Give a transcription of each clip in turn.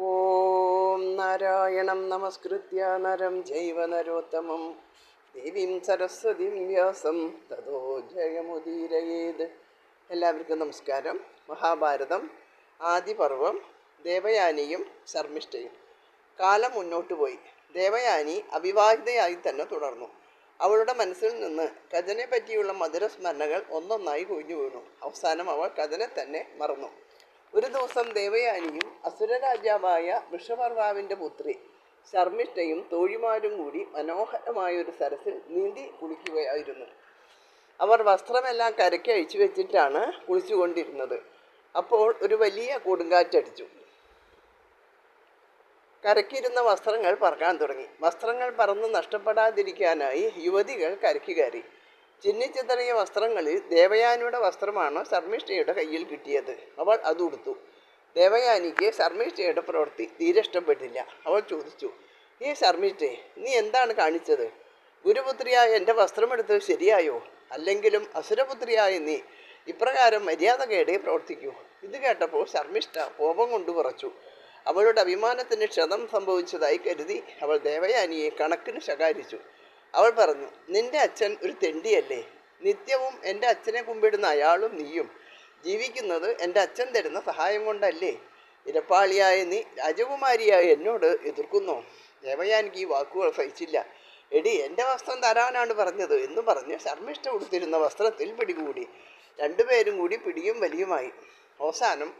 ഓം നാരായണം നമസ്കൃത്യ നരം ജൈവ നരോത്തമം ദേവീം സരസ്വതിം വ്യാസം തതോ ജയമുദീരയേത്. എല്ലാവർക്കും നമസ്കാരം. മഹാഭാരതം ആദിപർവം ദേവയാനിയും ശർമ്മിഷ്ഠയും. കാലം മുന്നോട്ട് പോയി. ദേവയാനി അവിവാഹിതയായി തന്നെ തുടർന്നു. അവളുടെ മനസ്സിൽ നിന്ന് കഥനെ പറ്റിയുള്ള മധുരസ്മരണകൾ ഒന്നൊന്നായി കൊഴിഞ്ഞു വീണു. അവസാനം അവൾ കഥനെ തന്നെ മറന്നു. ഒരു ദിവസം ദേവയാനിയും അസുരരാജാവായ വൃഷപർവാവിൻ്റെ പുത്രി ശർമ്മിഷ്ഠയും തോഴിമാരും കൂടി മനോഹരമായൊരു സരസിൽ നീന്തി കുളിക്കുകയായിരുന്നു. അവർ വസ്ത്രമെല്ലാം കരയ്ക്ക് അഴിച്ചു വെച്ചിട്ടാണ് കുളിച്ചുകൊണ്ടിരുന്നത്. അപ്പോൾ ഒരു വലിയ കൊടുങ്കാറ്റടിച്ചു. കരയ്ക്കിരുന്ന വസ്ത്രങ്ങൾ പറക്കാൻ തുടങ്ങി. വസ്ത്രങ്ങൾ പറന്ന് നഷ്ടപ്പെടാതിരിക്കാനായി യുവതികൾ കരയ്ക്ക് കയറി. ചിന്നിച്ചിതറിയ വസ്ത്രങ്ങളിൽ ദേവയാനിയുടെ വസ്ത്രമാണ് ശർമ്മിഷ്ഠയുടെ കയ്യിൽ കിട്ടിയത്. അവൾ അത് ഉടുത്തു. ദേവയാനിക്ക് ശർമ്മിഷ്ഠയുടെ പ്രവൃത്തി തീരെ ഇഷ്ടപ്പെട്ടില്ല. അവൾ ചോദിച്ചു, "ഈ ശർമ്മിഷ്ഠേ, നീ എന്താണ് കാണിച്ചത്? ഗുരുപുത്രിയായ എൻ്റെ വസ്ത്രമെടുത്തത് ശരിയായോ? അല്ലെങ്കിലും അസുരപുത്രിയായ നീ ഇപ്രകാരം മര്യാദകേടെ പ്രവർത്തിക്കൂ." ഇത് കേട്ടപ്പോൾ ശർമ്മിഷ്ഠ കോപം കൊണ്ട് വിറച്ചു. അവളുടെ അഭിമാനത്തിന് ക്ഷതം സംഭവിച്ചതായി കരുതി അവൾ ദേവയാനിയെ കണക്കിന് ശകാരിച്ചു. അവൾ പറഞ്ഞു, "നിന്റെ അച്ഛൻ ഒരു തെണ്ടിയല്ലേ? നിത്യവും എൻ്റെ അച്ഛനെ കുമ്പിടുന്ന അയാളും നീയും ജീവിക്കുന്നത് എൻ്റെ അച്ഛൻ തരുന്ന സഹായം കൊണ്ടല്ലേ? ഇരപ്പാളിയായ നീ രാജകുമാരിയായ എന്നോട് എതിർക്കുന്നോ?" ദേവയാനിക്ക് ഈ വാക്കുകൾ സഹിച്ചില്ല. "എടി, എൻ്റെ വസ്ത്രം തരാനാണ് പറഞ്ഞത്" എന്ന് പറഞ്ഞ് ശർമ്മിഷ്ഠ ഉടുത്തിരുന്ന വസ്ത്രത്തിൽ പിടികൂടി. രണ്ടുപേരും കൂടി പിടിയും വലിയുമായി. അവസാനം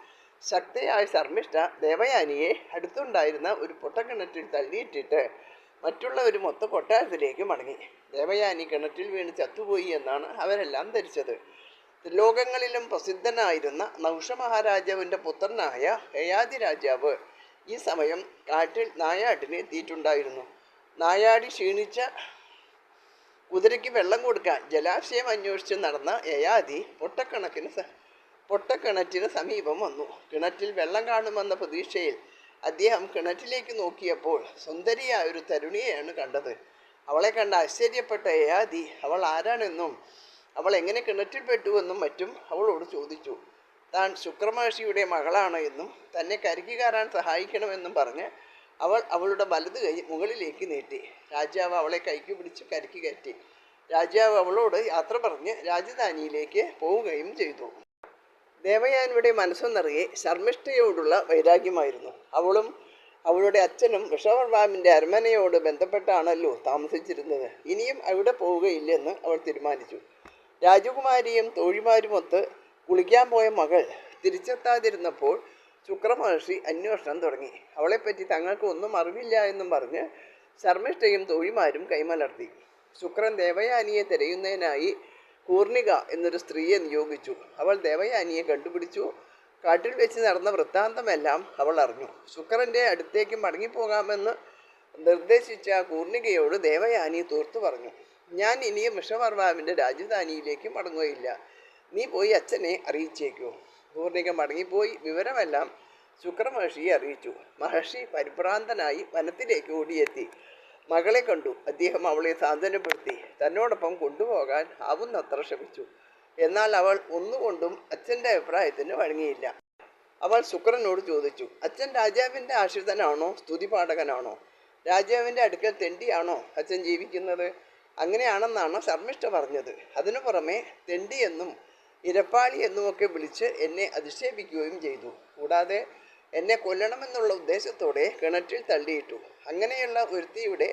ശക്തിയായ ശർമ്മിഷ്ഠ ദേവയാനിയെ അടുത്തുണ്ടായിരുന്ന ഒരു പൊട്ടക്കിണറ്റിൽ തള്ളിയിട്ടിട്ട് മറ്റുള്ളവർ മൊത്ത കൊട്ടാരത്തിലേക്ക് മടങ്ങി. ദേവയാനി കിണറ്റിൽ വീണ് ചത്തുപോയി എന്നാണ് അവരെല്ലാം ധരിച്ചത്. ത്രിലോകങ്ങളിലും പ്രസിദ്ധനായിരുന്ന നൗഷ മഹാരാജാവിൻ്റെ പുത്രനായ യയാതി രാജാവ് ഈ സമയം കാട്ടിൽ നായാട്ടിന് എത്തിയിട്ടുണ്ടായിരുന്നു. നായാടി ക്ഷീണിച്ച കുതിരയ്ക്ക് വെള്ളം കൊടുക്കാൻ ജലാശയം അന്വേഷിച്ച് നടന്ന യയാതി പൊട്ടക്കിണറ്റിന് സമീപം വന്നു. കിണറ്റിൽ വെള്ളം കാണുമെന്ന പ്രതീക്ഷയിൽ അദ്ദേഹം കിണറ്റിലേക്ക് നോക്കിയപ്പോൾ സുന്ദരിയായ ഒരു തരുണിയെയാണ് കണ്ടത്. അവളെ കണ്ട ആശ്ചര്യപ്പെട്ട യയാതി അവൾ ആരാണെന്നും അവൾ എങ്ങനെ കിണറ്റിൽ പെട്ടുവെന്നും മറ്റും അവളോട് ചോദിച്ചു. താൻ ശുക്രമഹർഷിയുടെ മകളാണ് എന്നും തന്നെ കരയ്ക്ക് കയറാൻ സഹായിക്കണമെന്നും പറഞ്ഞ് അവൾ അവളുടെ വലത് കൈ മുകളിലേക്ക് നീട്ടി. രാജാവ് അവളെ കൈക്ക് പിടിച്ച് കരയ്ക്ക് കയറ്റി. രാജാവ് അവളോട് യാത്ര പറഞ്ഞ് രാജധാനിയിലേക്ക് പോവുകയും ചെയ്തു. ദേവയാനിയുടെ മനസ്സു നിറയെ ശർമ്മിഷ്ഠയോടുള്ള വൈരാഗ്യമായിരുന്നു. അവളും അവളുടെ അച്ഛനും വൃഷപർവാവിൻ്റെ അരമനയോട് ബന്ധപ്പെട്ടാണല്ലോ താമസിച്ചിരുന്നത്. ഇനിയും അവിടെ പോവുകയില്ലെന്ന് അവൾ തീരുമാനിച്ചു. രാജകുമാരിയും തോഴിമാരുമൊത്ത് കുളിക്കാൻ പോയ മകൾ തിരിച്ചെത്താതിരുന്നപ്പോൾ ശുക്രമഹർഷി അന്വേഷണം തുടങ്ങി. അവളെപ്പറ്റി തങ്ങൾക്ക് ഒന്നും അറിവില്ല എന്നും പറഞ്ഞ് ശർമ്മിഷ്ഠയും തോഴിമാരും കൈമലർത്തി. ശുക്രൻ ദേവയാനിയെ തിരയുന്നതിനായി കൂർണിക എന്നൊരു സ്ത്രീയെ നിയോഗിച്ചു. അവൾ ദേവയാനിയെ കണ്ടുപിടിച്ചു. കാട്ടിൽ വെച്ച് നടന്ന വൃത്താന്തമെല്ലാം അവൾ അറിഞ്ഞു. ശുക്രൻ്റെ അടുത്തേക്ക് മടങ്ങിപ്പോകാമെന്ന് നിർദ്ദേശിച്ച കൂർണികയോട് ദേവയാനി തോർത്തു പറഞ്ഞു, "ഞാൻ ഇനിയും വൃഷപർവാവിൻ്റെ രാജധാനിയിലേക്ക് മടങ്ങുകയില്ല. നീ പോയി അച്ഛനെ അറിയിച്ചേക്കൂ." കൂർണിക മടങ്ങിപ്പോയി വിവരമെല്ലാം ശുക്രമഹർഷിയെ അറിയിച്ചു. മഹർഷി പരിഭ്രാന്തനായി വനത്തിലേക്ക് ഓടിയെത്തി. മകളെ കണ്ടു. അദ്ദേഹം അവളെ സാന്ത്വനപ്പെടുത്തി തന്നോടൊപ്പം കൊണ്ടുപോകാൻ ആവുന്നത്ര ശ്രമിച്ചു. എന്നാൽ അവൾ ഒന്നുകൊണ്ടും അച്ഛൻ്റെ അഭിപ്രായത്തിന് വഴങ്ങിയില്ല. അവൾ ശുക്രനോട് ചോദിച്ചു, "അച്ഛൻ രാജാവിൻ്റെ ആശ്രിതനാണോ, സ്തുതിപാഠകനാണോ? രാജാവിൻ്റെ അടുക്കൽ തെണ്ടിയാണോ അച്ഛൻ ജീവിക്കുന്നത്?" "അങ്ങനെയാണെന്നാണ് ശർമ്മിഷ്ഠ പറഞ്ഞത്. അതിനു പുറമെ തെണ്ടിയെന്നും ഇരപ്പാളി എന്നുമൊക്കെ വിളിച്ച് എന്നെ അധിക്ഷേപിക്കുകയും ചെയ്തു. കൂടാതെ എന്നെ കൊല്ലണമെന്നുള്ള ഉദ്ദേശത്തോടെ കിണറ്റിൽ തള്ളിയിട്ടു. അങ്ങനെയുള്ള ഒരുത്തിയുടെ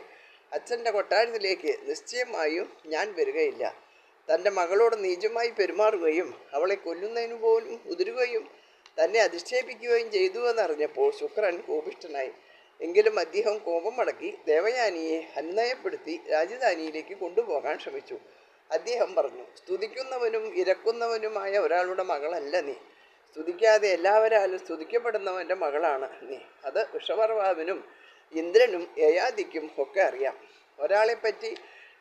അച്ഛൻ്റെ കൊട്ടാരത്തിലേക്ക് നിശ്ചയമായും ഞാൻ വരികയില്ല." തൻ്റെ മകളോട് നീചമായി പെരുമാറുകയും അവളെ കൊല്ലുന്നതിനു പോലും ഉതിരുകയും തന്നെ അധിക്ഷേപിക്കുകയും ചെയ്തുവെന്നറിഞ്ഞപ്പോൾ ശുക്രൻ കോപിഷ്ഠനായി. എങ്കിലും അദ്ദേഹം കോപം മടക്കി ദേവയാനിയെ അനുനയപ്പെടുത്തി രാജധാനിയിലേക്ക് കൊണ്ടുപോകാൻ ശ്രമിച്ചു. അദ്ദേഹം പറഞ്ഞു, "സ്തുതിക്കുന്നവനും ഇരക്കുന്നവനുമായ ഒരാളുടെ മകളല്ല നീ. സ്തുതിക്കാതെ എല്ലാവരാലും സ്തുതിക്കപ്പെടുന്നവൻ്റെ മകളാണ് നീ. അത് വൃഷപർവാവിനും ഇന്ദ്രനും യയാതിക്കും ഒക്കെ അറിയാം. ഒരാളെപ്പറ്റി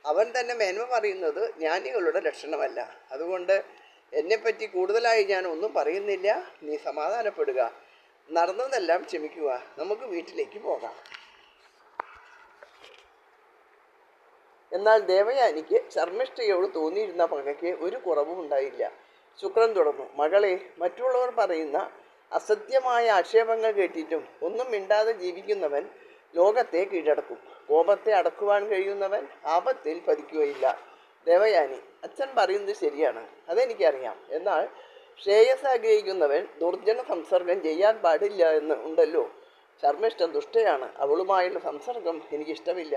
അവൻ തന്നെ മേന്മ പറയുന്നത് ജ്ഞാനികളുടെ ലക്ഷണമല്ല. അതുകൊണ്ട് എന്നെപ്പറ്റി കൂടുതലായി ഞാൻ ഒന്നും പറയുന്നില്ല. നീ സമാധാനപ്പെടുക. നടന്നതെല്ലാം ക്ഷമിക്കുക. നമുക്ക് വീട്ടിലേക്ക് പോകാം." എന്നാൽ ദേവയാനിക്ക് ശർമ്മിഷ്ഠയോട് തോന്നിയിരുന്ന പകയ്ക്ക് ഒരു കുറവും ഉണ്ടായില്ല. ശുക്രൻ തുടർന്നു, "മകളെ, മറ്റുള്ളവർ പറയുന്ന അസത്യമായ ആക്ഷേപങ്ങൾ കേട്ടിട്ടും ഒന്നും മിണ്ടാതെ ജീവിക്കുന്നവൻ ലോകത്തെ കീഴടക്കും. കോപത്തെ അടക്കുവാൻ കഴിയുന്നവൻ ആപത്തിൽ പതിക്കുകയില്ല. ദേവയാനി: അച്ഛൻ പറയുന്നത് ശരിയാണ്, അതെനിക്കറിയാം. എന്നാൽ ശ്രേയസ് ആഗ്രഹിക്കുന്നവൻ ദുർജന സംസർഗം ചെയ്യാൻ പാടില്ല എന്ന് ഉണ്ടല്ലോ. ശർമ്മിഷ്ഠ ദുഷ്ടയാണ്, അവളുമായുള്ള സംസർഗം എനിക്കിഷ്ടമില്ല.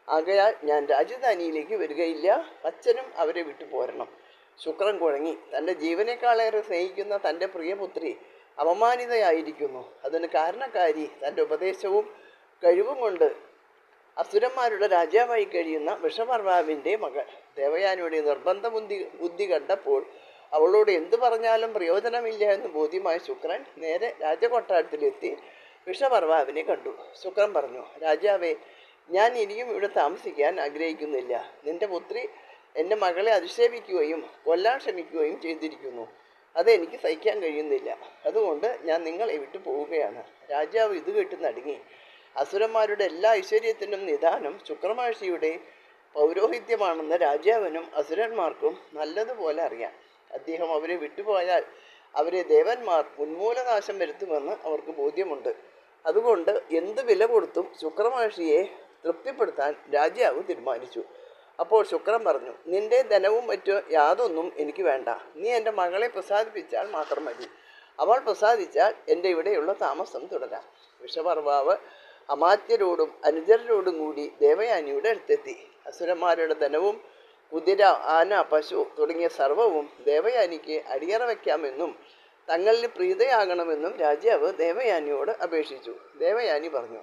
ആകയാൽ ഞാൻ രാജധാനിയിലേക്ക് വരികയില്ല. അച്ഛനും അവരെ വിട്ടു പോരണം. ശുക്രൻ കുഴങ്ങി. തൻ്റെ ജീവനേക്കാളേറെ സ്നേഹിക്കുന്ന തൻ്റെ പ്രിയപുത്രി അപമാനിതയായിരിക്കുന്നു. അതിന് കാരണക്കാരി തൻ്റെ ഉപദേശവും കഴിവും കൊണ്ട് അസുരന്മാരുടെ രാജാവായി കഴിയുന്ന വിഷപർവാവിൻ്റെ മകൾ. ദേവയാനിയുടെ നിർബന്ധ ബുദ്ധി കണ്ടപ്പോൾ അവളോട് എന്തു പറഞ്ഞാലും പ്രയോജനമില്ല എന്ന് ബോധ്യമായ ശുക്രൻ നേരെ രാജകൊട്ടാരത്തിലെത്തി വിഷപർവാവിനെ കണ്ടു. ശുക്രൻ പറഞ്ഞു: രാജാവേ, ഞാൻ ഇനിയും ഇവിടെ താമസിക്കാൻ ആഗ്രഹിക്കുന്നില്ല. നിന്റെ പുത്രി എൻ്റെ മകളെ അധിക്ഷേപിക്കുകയും കൊല്ലാൻ ശ്രമിക്കുകയും ചെയ്തിരിക്കുന്നു. അതെനിക്ക് സഹിക്കാൻ കഴിയുന്നില്ല. അതുകൊണ്ട് ഞാൻ നിങ്ങളെ വിട്ടു പോവുകയാണ്. രാജാവ് ഇത് കേട്ട് നടുങ്ങി. അസുരന്മാരുടെ എല്ലാ ഐശ്വര്യത്തിനും നിദാനം ശുക്രമഹർഷിയുടെ പൗരോഹിത്യമാണെന്ന് രാജാവിനും അസുരന്മാർക്കും നല്ലതുപോലെ അറിയാം. അദ്ദേഹം അവരെ വിട്ടുപോയാൽ അവരെ ദേവന്മാർ ഉന്മൂലനാശം വരുത്തുമെന്ന് അവർക്ക് ബോധ്യമുണ്ട്. അതുകൊണ്ട് എന്ത് വില കൊടുത്തും ശുക്രമഹർഷിയെ തൃപ്തിപ്പെടുത്താൻ രാജാവ് തീരുമാനിച്ചു. അപ്പോൾ ശുക്രൻ പറഞ്ഞു: നിന്റെ ധനവും മറ്റു യാതൊന്നും എനിക്ക് വേണ്ട. നീ എൻ്റെ മകളെ പ്രസാദിപ്പിച്ചാൽ മാത്രം മതി. അവൾ പ്രസാദിച്ചാൽ എൻ്റെ ഇവിടെയുള്ള താമസം തുടരാം. വിഷപർവാവ് അമാത്യരോടും അനുചരരോടും കൂടി ദേവയാനിയുടെ അടുത്തെത്തി. അസുരന്മാരുടെ ധനവും കുതിര, ആന, പശു തുടങ്ങിയ സർവവും ദേവയാനിക്ക് അടിയറ വയ്ക്കാമെന്നും തങ്ങളിൽ പ്രീതയാകണമെന്നും രാജാവ് ദേവയാനിയോട് അപേക്ഷിച്ചു. ദേവയാനി പറഞ്ഞു: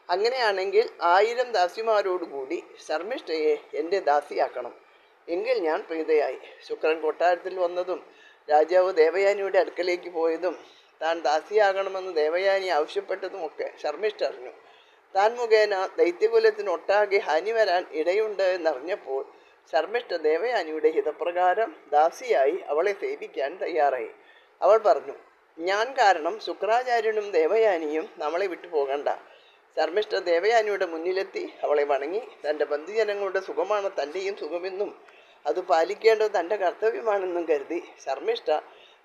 അങ്ങനെയാണെങ്കിൽ 1000 ദാസിമാരോടുകൂടി ശർമ്മിഷ്ഠയെ എൻ്റെ ദാസിയാക്കണം. എങ്കിൽ ഞാൻ പ്രീതയായി. ശുക്രൻ കൊട്ടാരത്തിൽ വന്നതും രാജാവ് ദേവയാനിയുടെ അടുക്കലേക്ക് പോയതും താൻ ദാസിയാകണമെന്ന് ദേവയാനി ആവശ്യപ്പെട്ടതുമൊക്കെ ശർമ്മിഷ്ഠ അറിഞ്ഞു. താൻ മുഖേന ദൈത്യകുലത്തിനൊട്ടാകെ ഹാനി വരാൻ ഇടയുണ്ട് എന്നറിഞ്ഞപ്പോൾ ശർമ്മിഷ്ഠ ദേവയാനിയുടെ ഹിതപ്രകാരം ദാസിയായി അവളെ സേവിക്കാൻ തയ്യാറായി. അവൾ പറഞ്ഞു: ഞാൻ കാരണം ശുക്രാചാര്യനും ദേവയാനിയും നമ്മളെ വിട്ടു പോകണ്ട. ശർമ്മിഷ്ഠ ദേവയാനിയുടെ മുന്നിലെത്തി അവളെ വണങ്ങി. തൻ്റെ ബന്ധുജനങ്ങളുടെ സുഖമാണ് തൻ്റെയും സുഖമെന്നും അത് പാലിക്കേണ്ടത് തൻ്റെ കർത്തവ്യമാണെന്നും കരുതി ശർമ്മിഷ്ഠ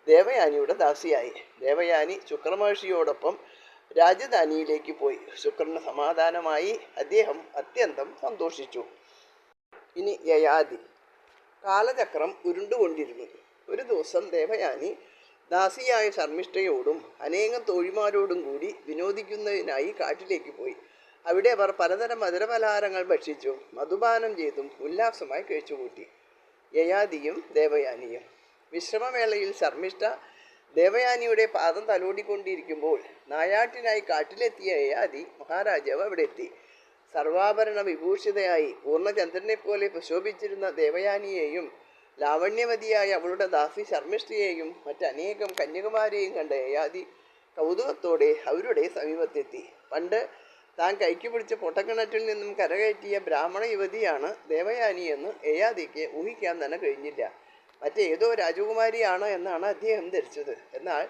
ദേവയാനിയുടെ ദാസിയായി. ദേവയാനി ശുക്രമഹർഷിയോടൊപ്പം രാജധാനിയിലേക്ക് പോയി. ശുക്രന് സമാധാനമായി. അദ്ദേഹം അത്യന്തം സന്തോഷിച്ചു. ഇനി യയാതി. കാലചക്രം ഉരുണ്ടുകൊണ്ടിരുന്നു. ഒരു ദിവസം ദേവയാനി ദാസിയായ ശർമ്മിഷ്ഠയോടും അനേകം തോഴിമാരോടും കൂടി വിനോദിക്കുന്നതിനായി കാട്ടിലേക്ക് പോയി. അവിടെ അവർ പലതരം മധുരപലഹാരങ്ങൾ ഭക്ഷിച്ചും മധുപാനം ചെയ്തും ഉല്ലാസമായി കഴിച്ചുകൂട്ടി. യയാതിയും ദേവയാനിയും. വിശ്രമവേളയിൽ ശർമ്മിഷ്ഠ ദേവയാനിയുടെ പാദം തലോടിക്കൊണ്ടിരിക്കുമ്പോൾ നായാട്ടിനായി കാട്ടിലെത്തിയ യയാതി മഹാരാജാവ് അവിടെ എത്തി. സർവാഭരണ വിഭൂഷിതയായി പൂർണ്ണചന്ദ്രനെ പോലെ പ്രശോഭിച്ചിരുന്ന ദേവയാനിയെയും ലാവണ്യവതിയായ അവളുടെ ദാസി ശർമ്മിഷ്ഠയെയും മറ്റനേകം കന്യകുമാരെയും കണ്ട യയാതി കൗതുകത്തോടെ അവരുടെ സമീപത്തെത്തി. പണ്ട് താൻ കൈക്ക് പിടിച്ച പൊട്ടക്കിണറ്റിൽ നിന്നും കരകയറ്റിയ ബ്രാഹ്മണ യുവതിയാണ് ദേവയാനി എന്ന് യയാതിക്ക് ഊഹിക്കാൻ തന്നെ കഴിഞ്ഞില്ല. മറ്റേതോ രാജകുമാരിയാണ് എന്നാണ് അദ്ദേഹം ധരിച്ചത്. എന്നാൽ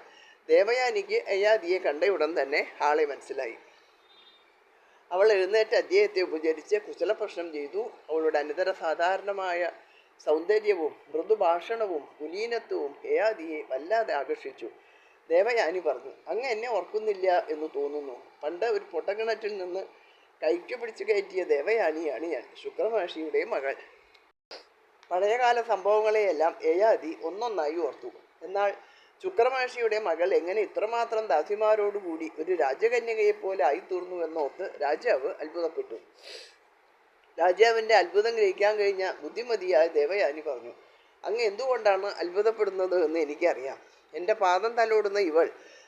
ദേവയാനിക്ക് യയാതിയെ കണ്ടയുടൻ തന്നെ ആളെ മനസ്സിലായി. അവൾ എഴുന്നേറ്റ് അദ്ദേഹത്തെ ഉപചരിച്ച് കുശലപ്രശ്നം ചെയ്തു. അവളുടെ അനിതര സാധാരണമായ സൗന്ദര്യവും മൃദുഭാഷണവും കുലീനത്വവും യയാതിയെ വല്ലാതെ ആകർഷിച്ചു. ദേവയാനി പറഞ്ഞു: അങ്ങ് എന്നെ ഓർക്കുന്നില്ല എന്ന് തോന്നുന്നു. പണ്ട് ഒരു പൊട്ടക്കിണറ്റിൽ നിന്ന് കൈക്ക് പിടിച്ചു കയറ്റിയ ദേവയാനിയാണ് ഞാൻ, ശുക്രമഹർഷിയുടെ മകൾ. പഴയകാല സംഭവങ്ങളെയെല്ലാം യയാതി ഒന്നൊന്നായി ഓർത്തു. എന്നാൽ ശുക്രമഹർഷിയുടെ മകൾ എങ്ങനെ ഇത്രമാത്രം ദാസിമാരോടുകൂടി ഒരു രാജകന്യകയെപ്പോലെ ആയിത്തീർന്നുവെന്നോർത്ത് രാജാവ് അത്ഭുതപ്പെട്ടു. രാജാവിൻ്റെ അത്ഭുതം ഗ്രഹിക്കാൻ കഴിഞ്ഞ ബുദ്ധിമതിയായ ദേവയാനി പറഞ്ഞു: അങ്ങ് എന്തുകൊണ്ടാണ് അത്ഭുതപ്പെടുന്നത് എന്ന് എനിക്കറിയാം. എൻ്റെ പാദം തലോടുന്ന ഇവൾ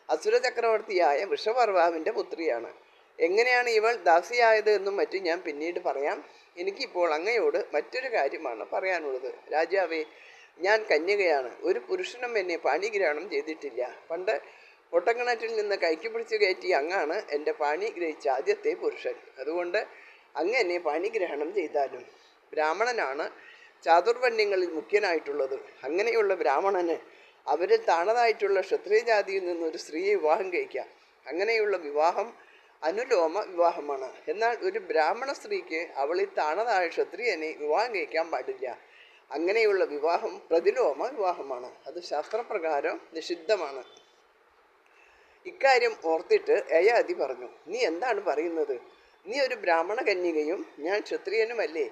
അസുര ചക്രവർത്തിയായ വൃഷപർവാവിൻ്റെ പുത്രിയാണ്. എങ്ങനെയാണ് ഇവൾ ദാസിയായത് എന്നും മറ്റും ഞാൻ പിന്നീട് പറയാം. എനിക്കിപ്പോൾ അങ്ങയോട് മറ്റൊരു കാര്യമാണ് പറയാനുള്ളത്. രാജാവേ, ഞാൻ കന്യകയാണ്. ഒരു പുരുഷനും എന്നെ പാണിഗ്രഹണം ചെയ്തിട്ടില്ല. പണ്ട് പൊട്ടക്കിണറ്റിൽ നിന്ന് കൈക്ക് പിടിച്ച് കയറ്റി അങ്ങാണ് എൻ്റെ പാണി ഗ്രഹിച്ച ആദ്യത്തെ പുരുഷൻ. അതുകൊണ്ട് അങ്ങ് എന്നെ പാണിഗ്രഹണം ചെയ്താലും. ബ്രാഹ്മണനാണ് ചാതുർവർണ്ണ്യങ്ങളിൽ മുഖ്യനായിട്ടുള്ളത്. അങ്ങനെയുള്ള ബ്രാഹ്മണന് അവരിൽ താണതായിട്ടുള്ള ക്ഷത്രിയജാതിയിൽ നിന്നൊരു സ്ത്രീയെ വിവാഹം കഴിക്കാം. അങ്ങനെയുള്ള വിവാഹം അനുലോമ വിവാഹമാണ്. എന്നാൽ ഒരു ബ്രാഹ്മണ സ്ത്രീക്ക് അവളിൽ താണതായ ക്ഷത്രിയനെ വിവാഹം കഴിക്കാൻ പാടില്ല. അങ്ങനെയുള്ള വിവാഹം പ്രതിലോമ വിവാഹമാണ്. അത് ശാസ്ത്രപ്രകാരം നിഷിദ്ധമാണ്. ഇക്കാര്യം ഓർത്തിട്ട് യയാതി പറഞ്ഞു, നീ എന്താണ് പറയുന്നത്? നീ ഒരു ബ്രാഹ്മണ കന്യകയും ഞാൻ ക്ഷത്രിയനുമല്ലേ?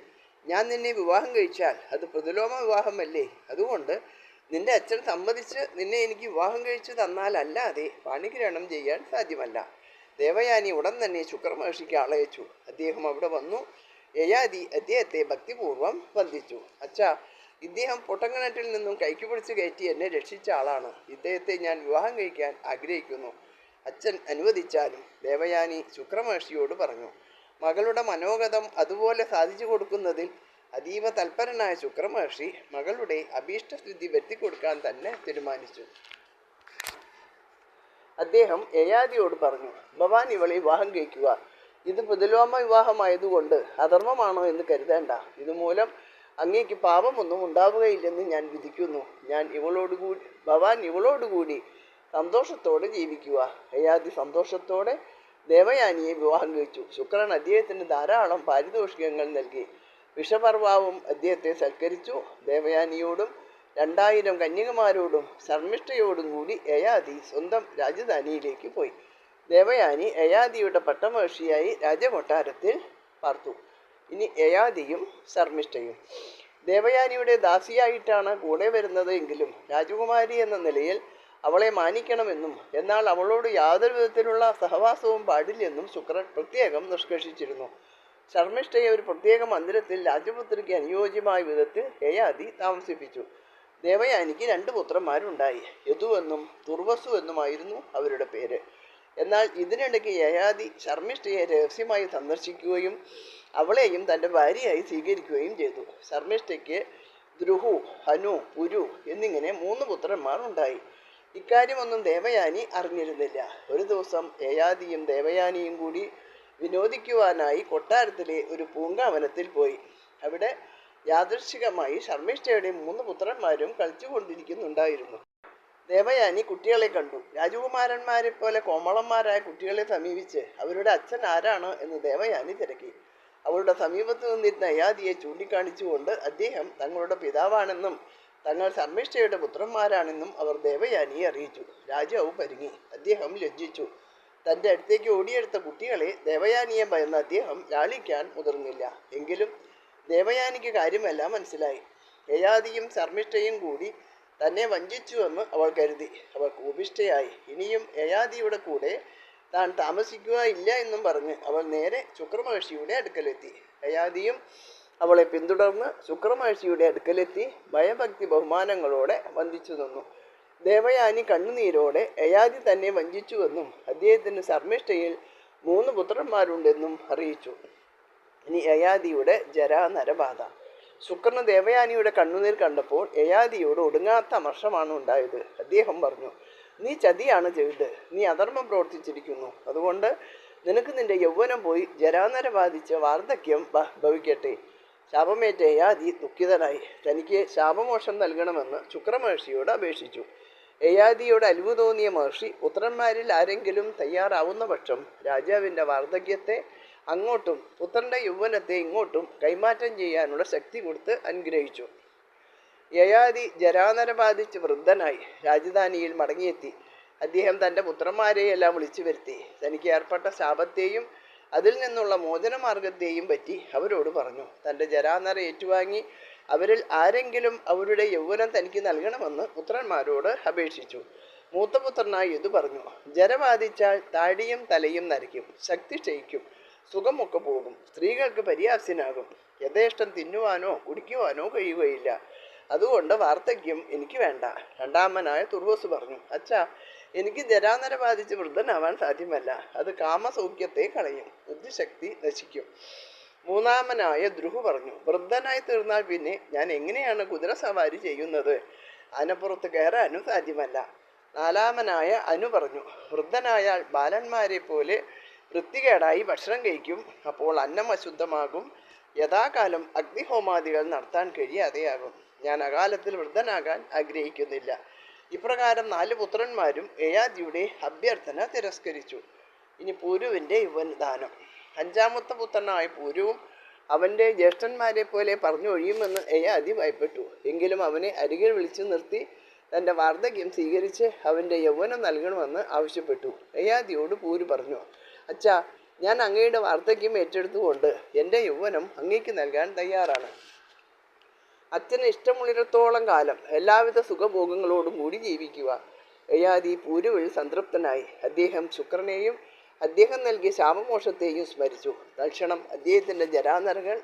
ഞാൻ നിന്നെ വിവാഹം കഴിച്ചാൽ അത് പ്രതിലോമ വിവാഹമല്ലേ? അതുകൊണ്ട് നിന്റെ അച്ഛൻ സമ്മതിച്ച് നിന്നെ എനിക്ക് വിവാഹം കഴിച്ചു തന്നാലല്ലാതെ പാണിഗ്രഹണം ചെയ്യാൻ സാധ്യമല്ല. ദേവയാനി ഉടൻ തന്നെ ശുക്രമഹർഷിക്ക് ആളയച്ചു. അദ്ദേഹം അവിടെ വന്നു. യയാതി അദ്ദേഹത്തെ ഭക്തിപൂർവ്വം വന്ദിച്ചു. അച്ഛാ, ഇദ്ദേഹം പൊട്ടങ്കണറ്റിൽ നിന്നും കൈക്ക് പിടിച്ച് കയറ്റി എന്നെ രക്ഷിച്ച ആളാണ്. ഇദ്ദേഹത്തെ ഞാൻ വിവാഹം കഴിക്കാൻ ആഗ്രഹിക്കുന്നു. അച്ഛൻ അനുവദിച്ചാലും. ദേവയാനി ശുക്രമഹർഷിയോട് പറഞ്ഞു. മകളുടെ മനോഗതം അതുപോലെ സാധിച്ചു കൊടുക്കുന്നതിൽ അതീവ തൽപരനായ ശുക്രമഹർഷി മകളുടെ അഭീഷ്ടസിദ്ധി വരുത്തിക്കൊടുക്കാൻ തന്നെ തീരുമാനിച്ചു. അദ്ദേഹം യയാതിയോട് പറഞ്ഞു, ഭവാൻ ഇവളെ വിവാഹം കഴിക്കുക. ഇത് പ്രതിലോമ വിവാഹമായതുകൊണ്ട് അധർമ്മമാണോ എന്ന് കരുതേണ്ട. ഇതുമൂലം അങ്ങേക്ക് പാപമൊന്നും ഉണ്ടാവുകയില്ലെന്ന് ഞാൻ വിധിക്കുന്നു. ഭവാൻ ഇവളോടുകൂടി സന്തോഷത്തോടെ ജീവിക്കുക. യയാതി സന്തോഷത്തോടെ ദേവയാനിയെ വിവാഹം കഴിച്ചു. ശുക്രൻ അദ്ദേഹത്തിന് ധാരാളം പാരിതോഷികങ്ങൾ നൽകി. വിഷപർവാവും അദ്ദേഹത്തെ സൽക്കരിച്ചു. ദേവയാനിയോടും 2000 കന്യകമാരോടും ശർമ്മിഷ്ഠയോടും കൂടി യയാതി സ്വന്തം രാജധാനിയിലേക്ക് പോയി. ദേവയാനി യയാതിയുടെ പട്ടമഹർഷിയായി രാജകൊട്ടാരത്തിൽ പാർത്തു. ഇനി യയാതിയും ശർമ്മിഷ്ഠയും. ദേവയാനിയുടെ ദാസിയായിട്ടാണ് കൂടെ വരുന്നത് എങ്കിലും രാജകുമാരി എന്ന നിലയിൽ അവളെ മാനിക്കണമെന്നും എന്നാൽ അവളോട് യാതൊരു വിധത്തിലുള്ള സഹവാസവും പാടില്ലെന്നും ശുക്രൻ പ്രത്യേകം നിഷ്കർഷിച്ചിരുന്നു. ശർമ്മിഷ്ഠയെ ഒരു പ്രത്യേക മന്ദിരത്തിൽ രാജപുത്രിക്ക് അനുയോജ്യമായ വിധത്തിൽ യയാതി താമസിപ്പിച്ചു. ദേവയാനിക്ക് 2 പുത്രന്മാരുണ്ടായി. യദു എന്നും തുർവസു എന്നുമായിരുന്നു അവരുടെ പേര്. എന്നാൽ ഇതിനിടയ്ക്ക് യയാതി ശർമ്മിഷ്ഠയെ രഹസ്യമായി സന്ദർശിക്കുകയും അവളെയും തൻ്റെ ഭാര്യയായി സ്വീകരിക്കുകയും ചെയ്തു. ശർമ്മിഷ്ഠയ്ക്ക് ദ്രുഹു, ഹനു, പുരു എന്നിങ്ങനെ 3 പുത്രന്മാർ ഉണ്ടായി. ഇക്കാര്യമൊന്നും ദേവയാനി അറിഞ്ഞിരുന്നില്ല. ഒരു ദിവസം യയാതിയും ദേവയാനിയും കൂടി വിനോദിക്കുവാനായി കൊട്ടാരത്തിലെ ഒരു പൂങ്കാവനത്തിൽ പോയി. അവിടെ യാദൃശ്ചികമായി ശർമ്മിഷ്ഠയുടെ 3 പുത്രന്മാരും കളിച്ചുകൊണ്ടിരിക്കുന്നുണ്ടായിരുന്നു. ദേവയാനി കുട്ടികളെ കണ്ടു. രാജകുമാരന്മാരെ പോലെ കോമളന്മാരായ കുട്ടികളെ സമീപിച്ച് അവരുടെ അച്ഛൻ ആരാണ് എന്ന് ദേവയാനി തിരക്കി. അവളുടെ സമീപത്ത് നിന്നിരുന്ന യയാതിയെ ചൂണ്ടിക്കാണിച്ചുകൊണ്ട് അദ്ദേഹം തങ്ങളുടെ പിതാവാണെന്നും തങ്ങൾ ശർമ്മിഷ്ഠയുടെ പുത്രന്മാരാണെന്നും അവർ ദേവയാനിയെ അറിയിച്ചു. രാജാവ് പരിങ്ങി. അദ്ദേഹം ലജ്ജിച്ചു. തൻ്റെ അടുത്തേക്ക് ഓടിയെടുത്ത കുട്ടികളെ ദേവയാനിയെ ഭയന്ന് അദ്ദേഹം ലാളിക്കാൻ മുതിർന്നില്ല. എങ്കിലും ദേവയാനിക്ക് കാര്യമെല്ലാം മനസ്സിലായി. യയാതിയും ശർമ്മിഷ്ഠയും കൂടി തന്നെ വഞ്ചിച്ചുവെന്ന് അവൾ കരുതി. അവൾ കോപിഷ്ഠയായി. ഇനിയും യയാതിയുടെ കൂടെ താൻ താമസിക്കുക ഇല്ല എന്നും പറഞ്ഞ് അവൾ നേരെ ശുക്രമഹർഷിയുടെ അടുക്കലെത്തി. യയാതിയും അവളെ പിന്തുടർന്ന് ശുക്രമഹർഷിയുടെ അടുക്കലെത്തി ഭയഭക്തി ബഹുമാനങ്ങളോടെ വന്ദിച്ചു നിന്നു. ദേവയാനി കണ്ണുനീരോടെ യയാതി തന്നെ വഞ്ചിച്ചുവെന്നും അദ്ദേഹത്തിന് ശർമ്മിഷ്ഠയിൽ 3 പുത്രന്മാരുണ്ടെന്നും അറിയിച്ചു. ഇനി യയാതിയുടെ ജരാനരബാധ. ശുക്രന് ദേവയാനിയുടെ കണ്ണുനീർ കണ്ടപ്പോൾ യയാതിയോട് ഒടുങ്ങാത്ത അമർഷമാണ് ഉണ്ടായത്. അദ്ദേഹം പറഞ്ഞു, നീ ചതിയാണ് ചെയ്തത്. നീ അധർമ്മം പ്രവർത്തിച്ചിരിക്കുന്നു. അതുകൊണ്ട് നിനക്ക് നിന്റെ യൗവനം പോയി ജരാനര ബാധിച്ച് വാർദ്ധക്യം ഭവിക്കട്ടെ. ശാപമേറ്റ യയാതി ദുഃഖിതനായി. തനിക്ക് ശാപമോക്ഷം നൽകണമെന്ന് ശുക്രമഹർഷിയോട് അപേക്ഷിച്ചു. യയാതിയോട് അലിവ് തോന്നിയ മഹർഷി പുത്രന്മാരിൽ ആരെങ്കിലും തയ്യാറാവുന്ന പക്ഷം രാജാവിൻ്റെ വാർദ്ധക്യത്തെ അങ്ങോട്ടും പുത്രൻ്റെ യൗവനത്തെ ഇങ്ങോട്ടും കൈമാറ്റം ചെയ്യാനുള്ള ശക്തി കൊടുത്ത് അനുഗ്രഹിച്ചു. യയാതി ജരാനര ബാധിച്ച് വൃദ്ധനായി രാജധാനിയിൽ മടങ്ങിയെത്തി. അദ്ദേഹം തൻ്റെ പുത്രന്മാരെയെല്ലാം വിളിച്ചു വരുത്തി. തനിക്ക് ഏർപ്പെട്ട ശാപത്തെയും അതിൽ നിന്നുള്ള മോചനമാർഗത്തെയും പറ്റി അവരോട് പറഞ്ഞു. തൻ്റെ ജരാനര ഏറ്റുവാങ്ങി അവരിൽ ആരെങ്കിലും അവരുടെ യൗവനം തനിക്ക് നൽകണമെന്ന് പുത്രന്മാരോട് അപേക്ഷിച്ചു. മൂത്തപുത്രനായ യദു പറഞ്ഞു, ജര ബാധിച്ചാൽ താടിയും തലയും നരയ്ക്കും, ശക്തി ക്ഷയിക്കും, സുഖമൊക്കെ പോകും, സ്ത്രീകൾക്ക് പര്യാപ്തനാകും, യഥേഷ്ടം തിന്നുവാനോ കുടിക്കുവാനോ കഴിയുകയില്ല. അതുകൊണ്ട് വാർദ്ധക്യം എനിക്ക് വേണ്ട. രണ്ടാമനായ തുർവസ് പറഞ്ഞു, അച്ഛാ, എനിക്ക് ജരാനര ബാധിച്ച് വൃദ്ധനാവാൻ സാധ്യമല്ല. അത് കാമസൗഖ്യത്തെ കളയും, ബുദ്ധിശക്തി നശിക്കും. മൂന്നാമനായ ദ്രുഹു പറഞ്ഞു, വൃദ്ധനായി തീർന്നാൽ പിന്നെ ഞാൻ എങ്ങനെയാണ് കുതിര സവാരി ചെയ്യുന്നത്? ആനപ്പുറത്ത് കയറാനും സാധ്യമല്ല. നാലാമനായ അനു പറഞ്ഞു, വൃദ്ധനായാൽ ബാലന്മാരെ പോലെ വൃത്തികേടായി ഭക്ഷണം കഴിക്കും. അപ്പോൾ അന്നം അശുദ്ധമാകും. യഥാകാലം അഗ്നിഹോമാദികൾ നടത്താൻ കഴിയാതെയാകും. ഞാൻ അകാലത്തിൽ വൃദ്ധനാകാൻ ആഗ്രഹിക്കുന്നില്ല. ഇപ്രകാരം 4 പുത്രന്മാരും യയാതിയുടെ അഭ്യർത്ഥന തിരസ്കരിച്ചു. ഇനി പൂരുവിൻ്റെ യൗവനദാനം. 5ാമത്തെ പുത്രനായ പൂരുവും അവൻ്റെ ജ്യേഷ്ഠന്മാരെ പോലെ പറഞ്ഞൊഴിയുമെന്ന് യയാതി ഭയപ്പെട്ടു. എങ്കിലും അവനെ അരികിൽ വിളിച്ചു നിർത്തി തൻ്റെ വാർദ്ധക്യം സ്വീകരിച്ച് അവൻ്റെ യൗവനം നൽകണമെന്ന് ആവശ്യപ്പെട്ടു. യയാതിയോട് പൂരു പറഞ്ഞു, അച്ഛാ, ഞാൻ അങ്ങയുടെ വാർദ്ധക്യം ഏറ്റെടുത്തുകൊണ്ട് എൻ്റെ യൗവനം അങ്ങേക്ക് നൽകാൻ തയ്യാറാണ്. അച്ഛന് ഇഷ്ടമുള്ളിടത്തോളം കാലം എല്ലാവിധ സുഖഭോഗങ്ങളോടും കൂടി ജീവിക്കുക. യയാതി പൂരുവിൽ സംതൃപ്തനായി. അദ്ദേഹം ശുക്രനെയും അദ്ദേഹം നൽകിയ ശാപമോക്ഷത്തെയും സ്മരിച്ചു. തൽക്ഷണം അദ്ദേഹത്തിൻ്റെ ജരാനരകൾ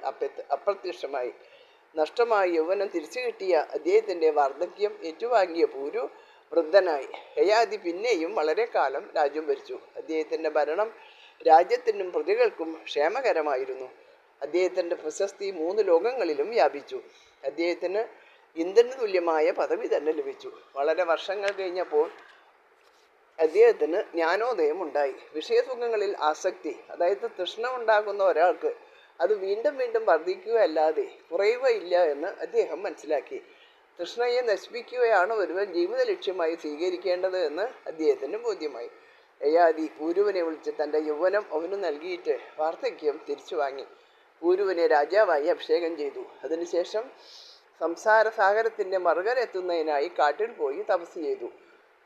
അപ്രത്യക്ഷമായി. നഷ്ടമായ യൗവനം തിരിച്ചു കിട്ടിയ അദ്ദേഹത്തിൻ്റെ വാർദ്ധക്യം ഏറ്റുവാങ്ങിയ പൂരു വൃദ്ധനായി. യയാതി പിന്നെയും വളരെ കാലം രാജ്യം ഭരിച്ചു. അദ്ദേഹത്തിൻ്റെ ഭരണം രാജ്യത്തിനും പ്രജകൾക്കും ക്ഷേമകരമായിരുന്നു. അദ്ദേഹത്തിൻ്റെ പ്രശസ്തി 3 ലോകങ്ങളിലും വ്യാപിച്ചു. അദ്ദേഹത്തിന് ഇന്ദ്രന് തുല്യമായ പദവി തന്നെ ലഭിച്ചു. വളരെ വർഷങ്ങൾ കഴിഞ്ഞപ്പോൾ അദ്ദേഹത്തിന് ജ്ഞാനോദയം ഉണ്ടായി. വിഷയസുഖങ്ങളിൽ ആസക്തി, അതായത് തൃഷ്ണ ഉണ്ടാകുന്ന ഒരാൾക്ക് അത് വീണ്ടും വീണ്ടും വർദ്ധിക്കുകയല്ലാതെ കുറയുകയില്ല എന്ന് അദ്ദേഹം മനസ്സിലാക്കി. തൃഷ്ണയെ നശിപ്പിക്കുകയാണ് ഒരുവൻ ജീവിത ലക്ഷ്യമായി സ്വീകരിക്കേണ്ടത് എന്ന് അദ്ദേഹത്തിന് ബോധ്യമായി. യയാതി പൂരുവിനെ വിളിച്ച് തൻ്റെ യൗവനം അവന് നൽകിയിട്ട് വാർദ്ധക്യം തിരിച്ചു വാങ്ങി. പൂരുവിനെ രാജാവായി അഭിഷേകം ചെയ്തു. അതിനുശേഷം സംസാര സാഗരത്തിൻ്റെ മറുകരെത്തുന്നതിനായി കാട്ടിൽ പോയി തപസ് ചെയ്തു.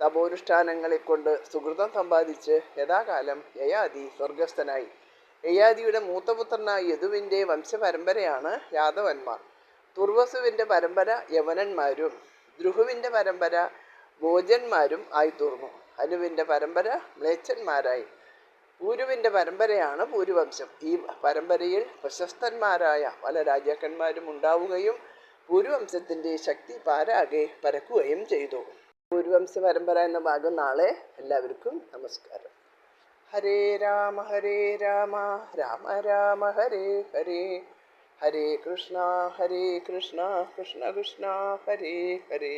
തപോനുഷ്ഠാനങ്ങളെ കൊണ്ട് സുഹൃതം സമ്പാദിച്ച് യഥാകാലം യയാതി സ്വർഗസ്ഥനായി. യയാതിയുടെ മൂത്തപുത്രനായ യദുവിൻ്റെ വംശപരമ്പരയാണ് യാദവന്മാർ. തുർവസുവിൻ്റെ പരമ്പര യവനന്മാരും ദ്രുഹുവിൻ്റെ പരമ്പര ഭോജന്മാരും ആയിത്തീർന്നു. അനുവിൻ്റെ പരമ്പര മ്ലേച്ഛന്മാരായി. പൂരുവിൻ്റെ പരമ്പരയാണ് പൂരുവംശം. ഈ പരമ്പരയിൽ പ്രശസ്തന്മാരായ പല രാജാക്കന്മാരും ഉണ്ടാവുകയും പൂരുവംശത്തിൻ്റെ ശക്തി പാരാകെ പരക്കുകയും ചെയ്തു. പൂരുവംശ പരമ്പര എന്ന ഭാഗം നാളെ. എല്ലാവർക്കും നമസ്കാരം. ഹരേ രാമ രാമ രാമ ഹരേ ഹരേ, ഹരേ കൃഷ്ണ കൃഷ്ണ കൃഷ്ണ ഹരേ ഹരേ.